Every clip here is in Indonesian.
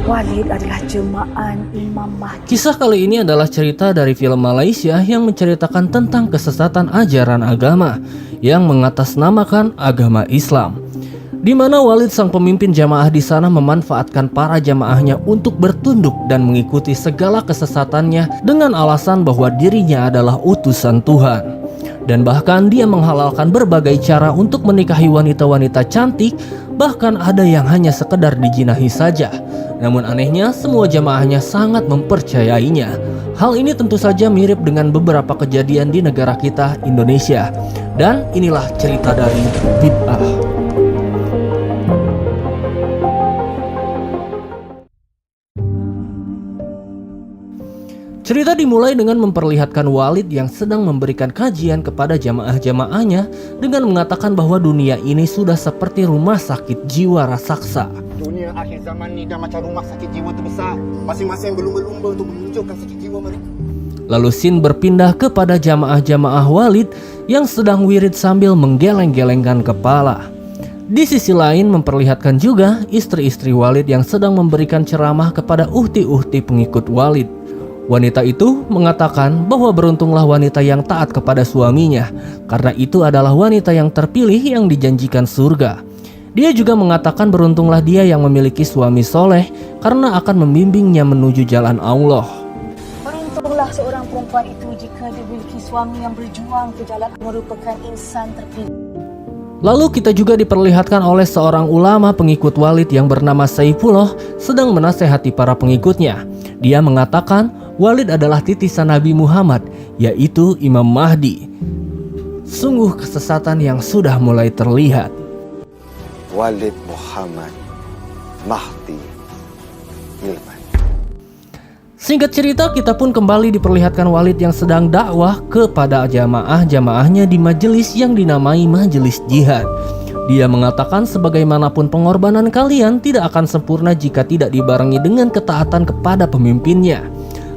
Walid adalah jemaah Imam Mahdi. Kisah kali ini adalah cerita dari film Malaysia yang menceritakan tentang kesesatan ajaran agama yang mengatasnamakan agama Islam, di mana Walid sang pemimpin jamaah di sana memanfaatkan para jamaahnya untuk bertunduk dan mengikuti segala kesesatannya dengan alasan bahwa dirinya adalah utusan Tuhan. Dan bahkan dia menghalalkan berbagai cara untuk menikahi wanita-wanita cantik, bahkan ada yang hanya sekedar dijinahi saja. Namun anehnya semua jamaahnya sangat mempercayainya. Hal ini tentu saja mirip dengan beberapa kejadian di negara kita, Indonesia. Dan inilah cerita dari bid'ah. Cerita dimulai dengan memperlihatkan Walid yang sedang memberikan kajian kepada jamaah-jamaahnya dengan mengatakan bahwa dunia ini sudah seperti rumah sakit jiwa raksasa. Dunia akhir zaman ni dah macam rumah sakit jiwa terbesar. Masing-masing berlumba-lumba untuk menunjukkan sakit jiwa mereka. Lalu Sin berpindah kepada jamaah-jamaah Walid yang sedang wirid sambil menggeleng-gelengkan kepala. Di sisi lain memperlihatkan juga istri-istri Walid yang sedang memberikan ceramah kepada uhti-uhti pengikut Walid. Wanita itu mengatakan bahwa beruntunglah wanita yang taat kepada suaminya, karena itu adalah wanita yang terpilih yang dijanjikan surga. Dia juga mengatakan beruntunglah dia yang memiliki suami soleh, karena akan membimbingnya menuju jalan Allah. Beruntunglah seorang perempuan itu jika dia memiliki suami yang berjuang ke jalan merupakan insan terpilih. Lalu kita juga diperlihatkan oleh seorang ulama pengikut Walid yang bernama Saifullah sedang menasehati para pengikutnya. Dia mengatakan Walid adalah titisan Nabi Muhammad, yaitu Imam Mahdi. Sungguh kesesatan yang sudah mulai terlihat. Walid Muhammad Mahdi Ilman. Singkat cerita, kita pun kembali diperlihatkan Walid yang sedang dakwah kepada jamaah-jamaahnya di majelis yang dinamai Majelis Jihad. Dia mengatakan sebagaimanapun pengorbanan kalian tidak akan sempurna jika tidak dibarengi dengan ketaatan kepada pemimpinnya.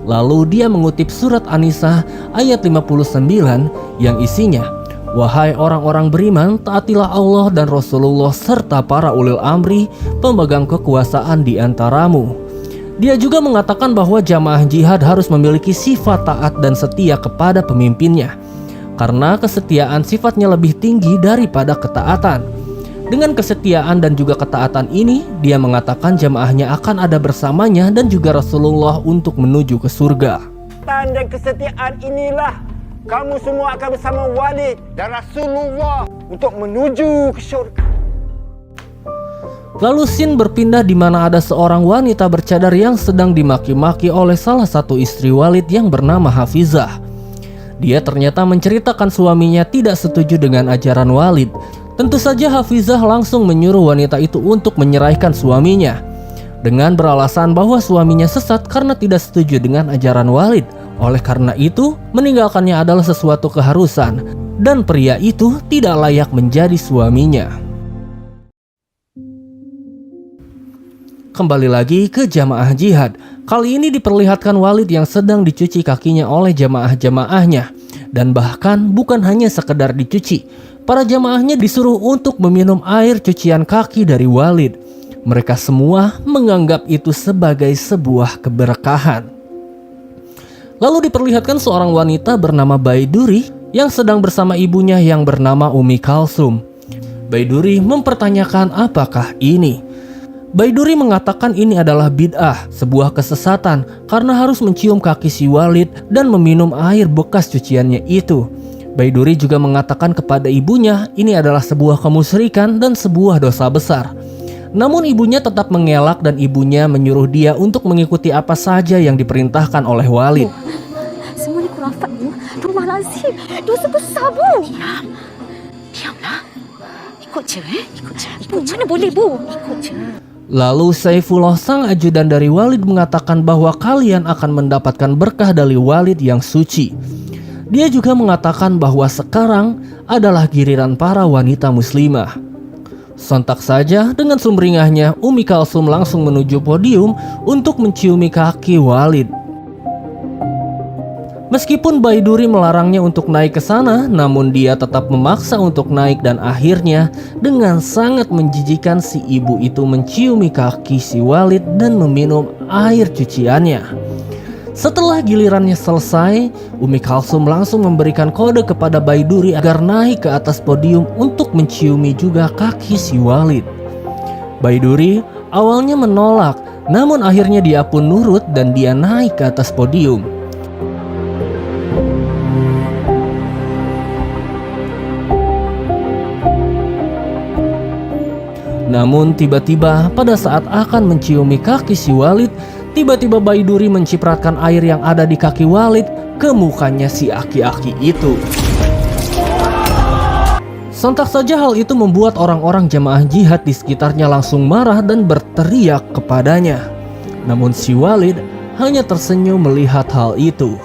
Lalu dia mengutip surat An-Nisa ayat 59 yang isinya, "Wahai orang-orang beriman, taatilah Allah dan Rasulullah serta para ulil amri, pemegang kekuasaan di antaramu." Dia juga mengatakan bahwa jamaah jihad harus memiliki sifat taat dan setia kepada pemimpinnya, karena kesetiaan sifatnya lebih tinggi daripada ketaatan. Dengan kesetiaan dan juga ketaatan ini, dia mengatakan jamaahnya akan ada bersamanya dan juga Rasulullah untuk menuju ke surga. Dan kesetiaan inilah kamu semua akan bersama Walid dan Rasulullah untuk menuju ke syurga. Lalu Sin berpindah di mana ada seorang wanita bercadar yang sedang dimaki-maki oleh salah satu istri Walid yang bernama Hafizah. Dia ternyata menceritakan suaminya tidak setuju dengan ajaran Walid. Tentu saja Hafizah langsung menyuruh wanita itu untuk menyeraikan suaminya dengan beralasan bahwa suaminya sesat karena tidak setuju dengan ajaran Walid. Oleh karena itu, meninggalkannya adalah sesuatu keharusan dan pria itu tidak layak menjadi suaminya. Kembali lagi ke jamaah jihad. Kali ini diperlihatkan Walid yang sedang dicuci kakinya oleh jamaah-jamaahnya. Dan bahkan bukan hanya sekedar dicuci, para jamaahnya disuruh untuk meminum air cucian kaki dari Walid. Mereka semua menganggap itu sebagai sebuah keberkahan. Lalu diperlihatkan seorang wanita bernama Baiduri yang sedang bersama ibunya yang bernama Umi Kalsum. Baiduri mempertanyakan apakah ini. Baiduri mengatakan ini adalah bid'ah, sebuah kesesatan karena harus mencium kaki si Walid dan meminum air bekas cuciannya itu. Baiduri juga mengatakan kepada ibunya ini adalah sebuah kemusyrikan dan sebuah dosa besar. Namun ibunya tetap mengelak dan ibunya menyuruh dia untuk mengikuti apa saja yang diperintahkan oleh Walid. Semua ni kurafat bu. Rumah lazim. Dosa besar bu. Diamlah. Ikut je Ikut je. Bu, mana boleh bu? Ikut je. Lalu Saifullah sang ajudan dari Walid mengatakan bahwa kalian akan mendapatkan berkah dari Walid yang suci. Dia juga mengatakan bahwa sekarang adalah giliran para wanita muslimah. Sontak saja dengan sumringahnya Umi Kalsum langsung menuju podium untuk menciumi kaki Walid. Meskipun Baiduri melarangnya untuk naik ke sana, namun dia tetap memaksa untuk naik dan akhirnya dengan sangat menjijikan si ibu itu menciumi kaki si Walid dan meminum air cuciannya. Setelah gilirannya selesai, Umi Kalsum langsung memberikan kode kepada Baiduri agar naik ke atas podium untuk menciumi juga kaki si Walid. Baiduri awalnya menolak, namun akhirnya dia pun nurut dan dia naik ke atas podium. Namun tiba-tiba pada saat akan menciumi kaki si Walid, tiba-tiba Baiduri mencipratkan air yang ada di kaki Walid ke mukanya si aki-aki itu. Sontak saja hal itu membuat orang-orang jamaah jihad di sekitarnya langsung marah dan berteriak kepadanya. Namun si Walid hanya tersenyum melihat hal itu.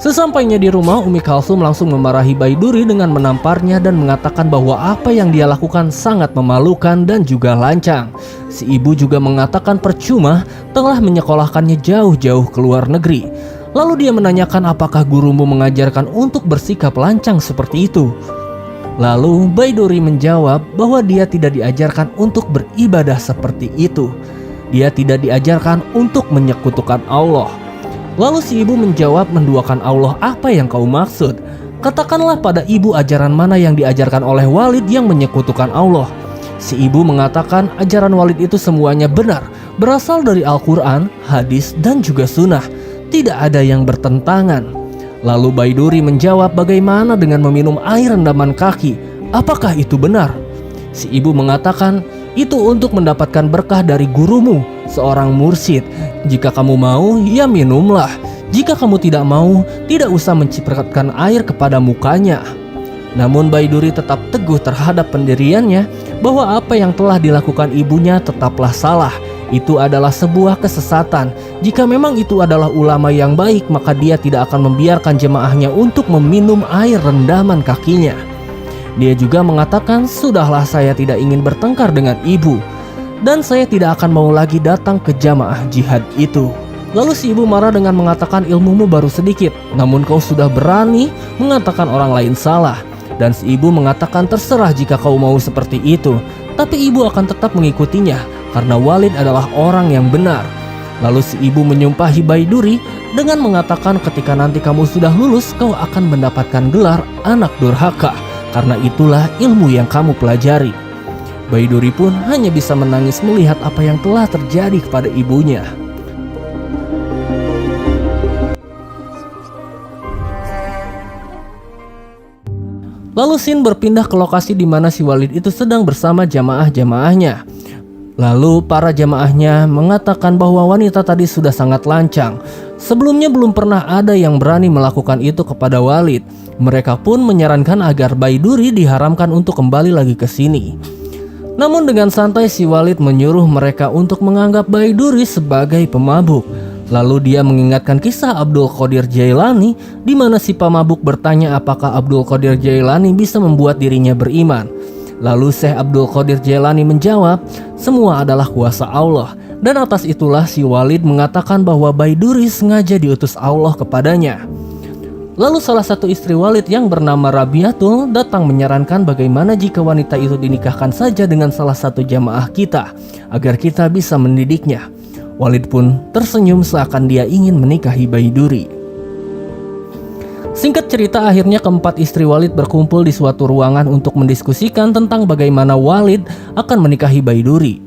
Sesampainya di rumah, Umi Kalsum langsung memarahi Baiduri dengan menamparnya dan mengatakan bahwa apa yang dia lakukan sangat memalukan dan juga lancang. Si ibu juga mengatakan percuma telah menyekolahkannya jauh-jauh ke luar negeri. Lalu dia menanyakan apakah gurumu mengajarkan untuk bersikap lancang seperti itu. Lalu Baiduri menjawab bahwa dia tidak diajarkan untuk beribadah seperti itu. Dia tidak diajarkan untuk menyekutukan Allah. Lalu si ibu menjawab, menduakan Allah apa yang kau maksud? Katakanlah pada ibu ajaran mana yang diajarkan oleh Walid yang menyekutukan Allah. Si ibu mengatakan ajaran Walid itu semuanya benar, berasal dari Al-Quran, hadis dan juga sunnah. Tidak ada yang bertentangan. Lalu Baiduri menjawab, bagaimana dengan meminum air rendaman kaki? Apakah itu benar? Si ibu mengatakan, itu untuk mendapatkan berkah dari gurumu, seorang mursyid. Jika kamu mau, ya minumlah. Jika kamu tidak mau, tidak usah mencipratkan air kepada mukanya. Namun Baiduri tetap teguh terhadap pendiriannya bahwa apa yang telah dilakukan ibunya tetaplah salah. Itu adalah sebuah kesesatan. Jika memang itu adalah ulama yang baik, maka dia tidak akan membiarkan jemaahnya untuk meminum air rendaman kakinya. Dia juga mengatakan, sudahlah, saya tidak ingin bertengkar dengan ibu, dan saya tidak akan mau lagi datang ke jamaah jihad itu. Lalu si ibu marah dengan mengatakan, ilmumu baru sedikit, namun kau sudah berani mengatakan orang lain salah. Dan si ibu mengatakan, terserah jika kau mau seperti itu, tapi ibu akan tetap mengikutinya karena Walid adalah orang yang benar. Lalu si ibu menyumpahi Baiduri dengan mengatakan, ketika nanti kamu sudah lulus, kau akan mendapatkan gelar anak durhaka, karena itulah ilmu yang kamu pelajari. Baiduri pun hanya bisa menangis melihat apa yang telah terjadi kepada ibunya. Lalu Sin berpindah ke lokasi di mana si Walid itu sedang bersama jamaah-jamaahnya. Lalu para jamaahnya mengatakan bahwa wanita tadi sudah sangat lancang. Sebelumnya belum pernah ada yang berani melakukan itu kepada Walid. Mereka pun menyarankan agar Baiduri diharamkan untuk kembali lagi ke sini. Namun dengan santai si Walid menyuruh mereka untuk menganggap Baiduri sebagai pemabuk. Lalu dia mengingatkan kisah Abdul Qadir Jailani di mana si pemabuk bertanya apakah Abdul Qadir Jailani bisa membuat dirinya beriman. Lalu Syekh Abdul Qadir Jailani menjawab, semua adalah kuasa Allah. Dan atas itulah si Walid mengatakan bahwa Baiduri sengaja diutus Allah kepadanya. Lalu salah satu istri Walid yang bernama Rabiatul datang menyarankan bagaimana jika wanita itu dinikahkan saja dengan salah satu jamaah kita, agar kita bisa mendidiknya. Walid pun tersenyum seakan dia ingin menikahi Baiduri. Singkat cerita, akhirnya keempat istri Walid berkumpul di suatu ruangan untuk mendiskusikan tentang bagaimana Walid akan menikahi Baiduri.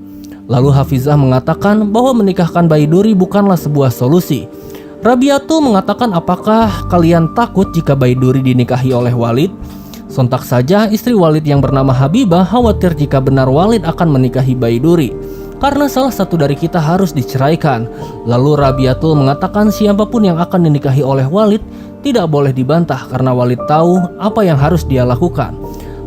Lalu Hafizah mengatakan bahwa menikahkan Baiduri bukanlah sebuah solusi. Rabiatul mengatakan, apakah kalian takut jika Baiduri dinikahi oleh Walid? Sontak saja istri Walid yang bernama Habibah khawatir jika benar Walid akan menikahi Baiduri, karena salah satu dari kita harus diceraikan. Lalu Rabiatul mengatakan siapapun yang akan dinikahi oleh Walid tidak boleh dibantah karena Walid tahu apa yang harus dia lakukan.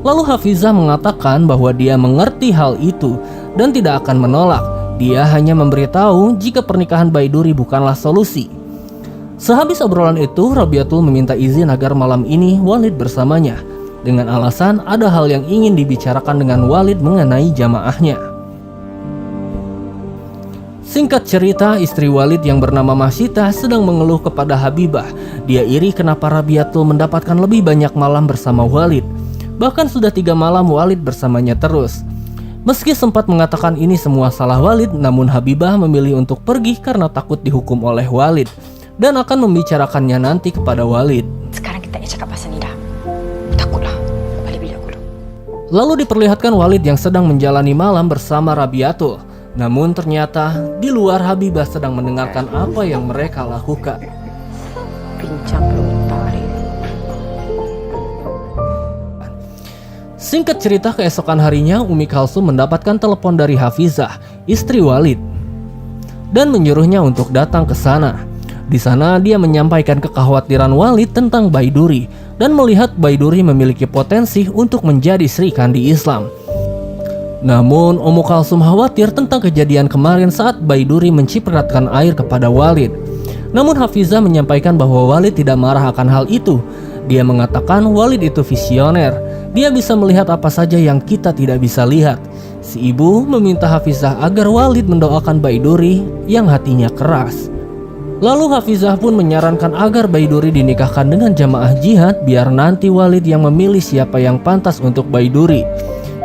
Lalu Hafizah mengatakan bahwa dia mengerti hal itu dan tidak akan menolak. Dia hanya memberitahu jika pernikahan Baiduri bukanlah solusi. Sehabis obrolan itu, Rabiatul meminta izin agar malam ini Walid bersamanya, dengan alasan ada hal yang ingin dibicarakan dengan Walid mengenai jamaahnya. Singkat cerita, istri Walid yang bernama Masyitah sedang mengeluh kepada Habibah. Dia iri kenapa Rabiatul mendapatkan lebih banyak malam bersama Walid. Bahkan sudah 3 malam Walid bersamanya terus. Meski sempat mengatakan ini semua salah Walid, namun Habibah memilih untuk pergi karena takut dihukum oleh Walid dan akan membicarakannya nanti kepada Walid. Sekarang kita cakap pasal ni dah. Takutlah. Balik bilik aku dulu. Lalu diperlihatkan Walid yang sedang menjalani malam bersama Rabiatul. Namun ternyata di luar Habibah sedang mendengarkan apa yang mereka lakukan. Pincang belum tarik. Singkat cerita, keesokan harinya Umi Kalsum mendapatkan telepon dari Hafizah, istri Walid, dan menyuruhnya untuk datang ke sana. Di sana dia menyampaikan kekhawatiran Walid tentang Baiduri dan melihat Baiduri memiliki potensi untuk menjadi Sri Kandi Islam. Namun Ummu Kalsum khawatir tentang kejadian kemarin saat Baiduri mencipratkan air kepada Walid. Namun Hafizah menyampaikan bahwa Walid tidak marah akan hal itu. Dia mengatakan Walid itu visioner. Dia bisa melihat apa saja yang kita tidak bisa lihat. Si ibu meminta Hafizah agar Walid mendoakan Baiduri yang hatinya keras. Lalu Hafizah pun menyarankan agar Baiduri dinikahkan dengan jamaah jihad biar nanti Walid yang memilih siapa yang pantas untuk Baiduri.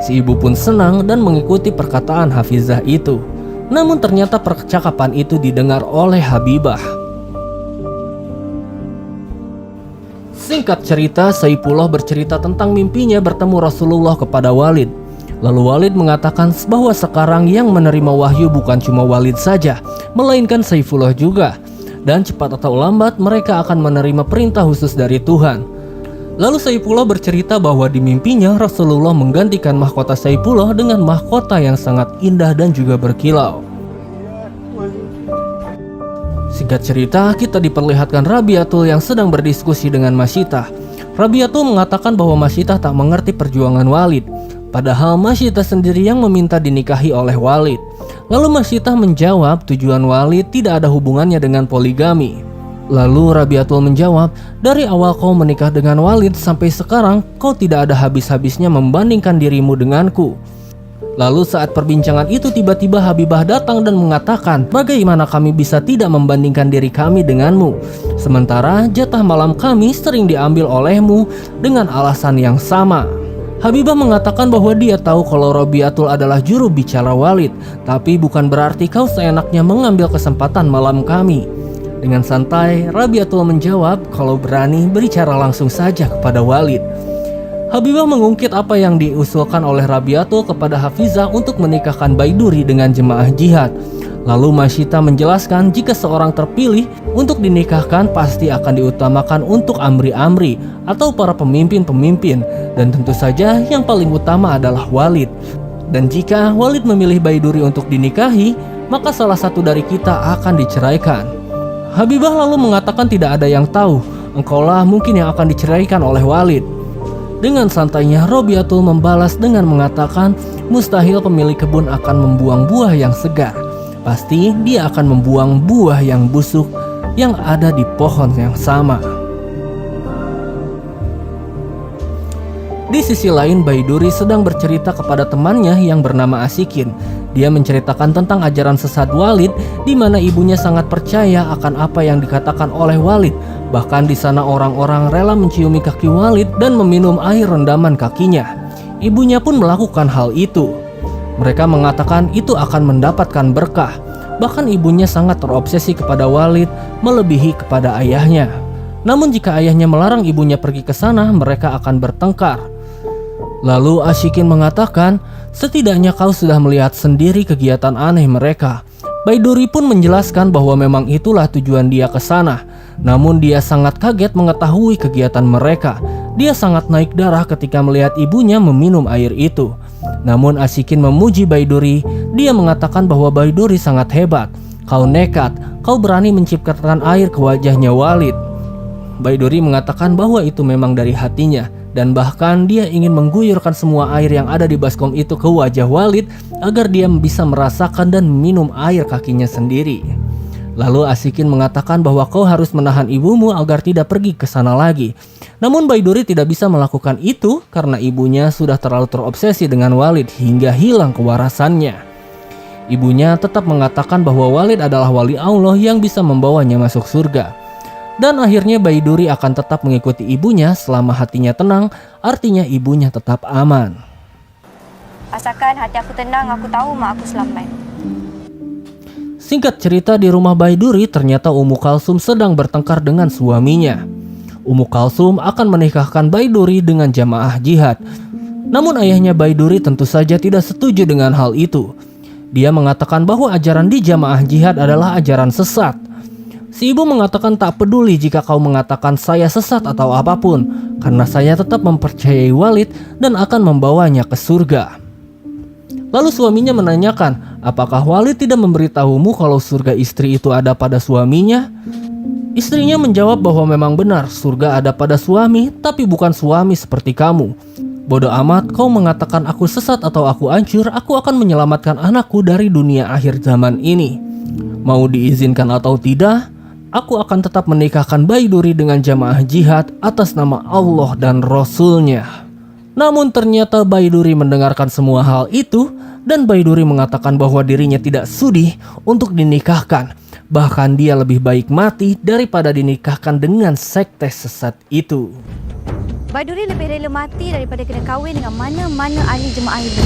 Si ibu pun senang dan mengikuti perkataan Hafizah itu. Namun ternyata percakapan itu didengar oleh Habibah. Singkat cerita, Saifullah bercerita tentang mimpinya bertemu Rasulullah kepada Walid. Lalu Walid mengatakan bahwa sekarang yang menerima wahyu bukan cuma Walid saja, melainkan Saifullah juga. Dan cepat atau lambat mereka akan menerima perintah khusus dari Tuhan. Lalu Saifullah bercerita bahwa di mimpinya Rasulullah menggantikan mahkota Saifullah dengan mahkota yang sangat indah dan juga berkilau. Singkat cerita, kita diperlihatkan Rabiatul yang sedang berdiskusi dengan Masyitah. Rabiatul mengatakan bahwa Masyitah tak mengerti perjuangan Walid, padahal Masyitah sendiri yang meminta dinikahi oleh Walid. Lalu Masyitah menjawab tujuan Walid tidak ada hubungannya dengan poligami. Lalu Rabiatul menjawab, dari awal kau menikah dengan Walid sampai sekarang kau tidak ada habis-habisnya membandingkan dirimu denganku. Lalu saat perbincangan itu tiba-tiba Habibah datang dan mengatakan, bagaimana kami bisa tidak membandingkan diri kami denganmu, sementara jatah malam kami sering diambil olehmu dengan alasan yang sama. Habibah mengatakan bahwa dia tahu kalau Rabiatul adalah juru bicara Walid, tapi bukan berarti kau seenaknya mengambil kesempatan malam kami. Dengan santai, Rabiatul menjawab kalau berani berbicara langsung saja kepada Walid. Habibah mengungkit apa yang diusulkan oleh Rabiatul kepada Hafizah untuk menikahkan Baiduri dengan jemaah jihad. Lalu Masyitah menjelaskan jika seorang terpilih untuk dinikahkan pasti akan diutamakan untuk amri-amri atau para pemimpin-pemimpin, dan tentu saja yang paling utama adalah Walid. Dan jika Walid memilih Baiduri untuk dinikahi, maka salah satu dari kita akan diceraikan. Habibah lalu mengatakan tidak ada yang tahu, engkaulah mungkin yang akan diceraikan oleh Walid. Dengan santainya Rabiatul membalas dengan mengatakan mustahil pemilik kebun akan membuang buah yang segar. Pasti dia akan membuang buah yang busuk yang ada di pohon yang sama. Di sisi lain, Baiduri sedang bercerita kepada temannya yang bernama Asikin. Dia menceritakan tentang ajaran sesat Walid, di mana ibunya sangat percaya akan apa yang dikatakan oleh Walid. Bahkan di sana orang-orang rela menciumi kaki Walid dan meminum air rendaman kakinya. Ibunya pun melakukan hal itu. Mereka mengatakan itu akan mendapatkan berkah. Bahkan ibunya sangat terobsesi kepada Walid, melebihi kepada ayahnya. Namun jika ayahnya melarang ibunya pergi ke sana, mereka akan bertengkar. Lalu Asyikin mengatakan, setidaknya kau sudah melihat sendiri kegiatan aneh mereka. Baiduri pun menjelaskan bahwa memang itulah tujuan dia ke sana. Namun dia sangat kaget mengetahui kegiatan mereka. Dia sangat naik darah ketika melihat ibunya meminum air itu. Namun Asyikin memuji Baiduri. Dia mengatakan bahwa Baiduri sangat hebat. Kau nekat, kau berani menciptakan air ke wajahnya Walid. Baiduri mengatakan bahwa itu memang dari hatinya. Dan bahkan dia ingin mengguyurkan semua air yang ada di baskom itu ke wajah Walid agar dia bisa merasakan dan minum air kakinya sendiri. Lalu Asyikin mengatakan bahwa kau harus menahan ibumu agar tidak pergi ke sana lagi. Namun Baiduri tidak bisa melakukan itu karena ibunya sudah terlalu terobsesi dengan Walid hingga hilang kewarasannya. Ibunya tetap mengatakan bahwa Walid adalah wali Allah yang bisa membawanya masuk surga. Dan akhirnya Baiduri akan tetap mengikuti ibunya selama hatinya tenang, artinya ibunya tetap aman. Asalkan hati aku tenang, aku tahu mak aku selamat. Singkat cerita, di rumah Baiduri ternyata Ummu Kalsum sedang bertengkar dengan suaminya. Ummu Kalsum akan menikahkan Baiduri dengan jamaah jihad. Namun ayahnya Baiduri tentu saja tidak setuju dengan hal itu. Dia mengatakan bahwa ajaran di jamaah jihad adalah ajaran sesat. Si ibu mengatakan tak peduli jika kau mengatakan saya sesat atau apapun, karena saya tetap mempercayai Walid dan akan membawanya ke surga. Lalu suaminya menanyakan, apakah Walid tidak memberitahumu kalau surga istri itu ada pada suaminya? Istrinya menjawab bahwa memang benar surga ada pada suami, tapi bukan suami seperti kamu. Bodoh amat kau mengatakan aku sesat atau aku hancur, aku akan menyelamatkan anakku dari dunia akhir zaman ini. Mau diizinkan atau tidak, aku akan tetap menikahkan Baiduri dengan jamaah jihad atas nama Allah dan Rasul-Nya. Namun ternyata Baiduri mendengarkan semua hal itu dan Baiduri mengatakan bahwa dirinya tidak sudi untuk dinikahkan. Bahkan dia lebih baik mati daripada dinikahkan dengan sekte sesat itu. Baiduri lebih rela mati daripada kena kahwin dengan mana-mana ahli jemaah ini.